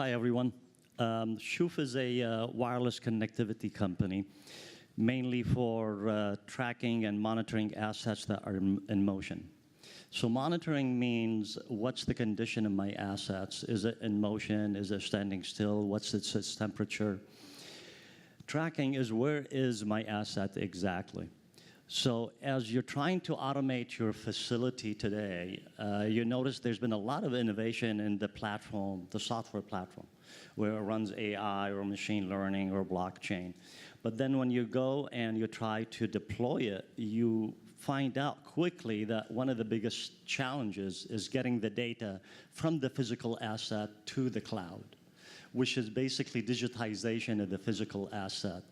Hi, everyone. Shoof is a wireless connectivity company, mainly for tracking and monitoring assets that are in motion. So monitoring means what's the condition of my assets? Is it in motion? Is it standing still? What's its temperature? Tracking is where is my asset exactly? So as you're trying to automate your facility today, you notice there's been a lot of innovation in the platform, the software platform, where it runs AI or machine learning or blockchain. But then when you go and you try to deploy it, you find out quickly that one of the biggest challenges is getting the data from the physical asset to the cloud, which is basically digitization of the physical asset.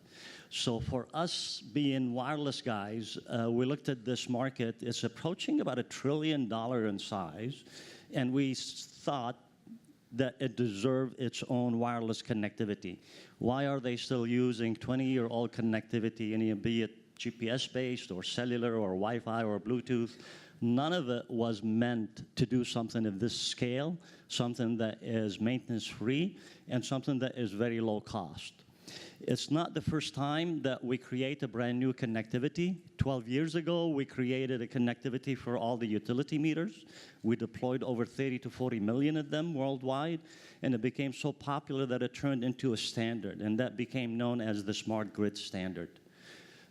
So for us being wireless guys, we looked at this market. It's approaching about $1 trillion in size, and we thought that it deserved its own wireless connectivity. Why are they still using 20-year-old connectivity, be it GPS-based or cellular or Wi-Fi or Bluetooth? None of it was meant to do something of this scale, something that is maintenance-free, and something that is very low cost. It's not the first time that we create a brand new connectivity. 12 years ago, we created a connectivity for all the utility meters. We deployed over 30 to 40 million of them worldwide, and it became so popular that it turned into a standard, and that became known as the Smart Grid Standard.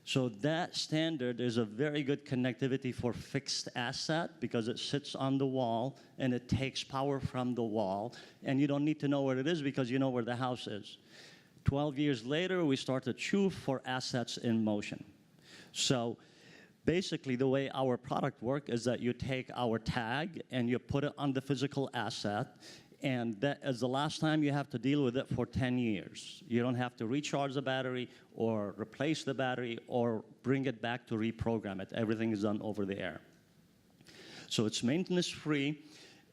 So that standard is a very good connectivity for fixed asset because it sits on the wall and it takes power from the wall, and you don't need to know where it is because you know where the house is. 12 years later, we started Shoof for assets in motion. So basically, the way our product works is that you take our tag and you put it on the physical asset, and that is the last time you have to deal with it for 10 years. You don't have to recharge the battery or replace the battery or bring it back to reprogram it. Everything is done over the air. So it's maintenance-free.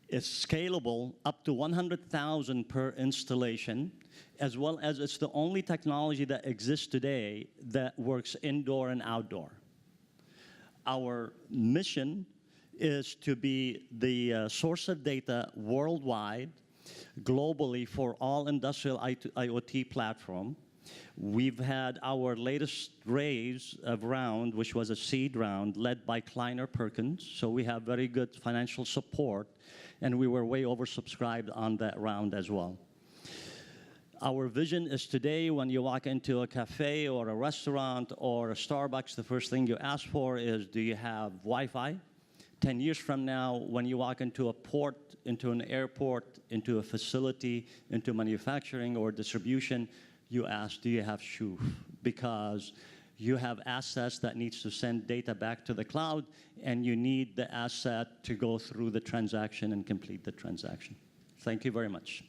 It's scalable up to 100,000 per installation, as well as it's the only technology that exists today that works indoor and outdoor. Our mission is to be the source of data worldwide, globally, for all industrial IoT platform. We've had our latest raise of round, which was a seed round, led by Kleiner Perkins. So we have very good financial support, and we were way oversubscribed on that round as well. Our vision is today, when you walk into a cafe or a restaurant or a Starbucks, the first thing you ask for is, do you have Wi-Fi? 10 years from now, when you walk into a port, into an airport, into a facility, into manufacturing or distribution, you ask, do you have Shoof? Because you have assets that needs to send data back to the cloud, and you need the asset to go through the transaction and complete the transaction. Thank you very much.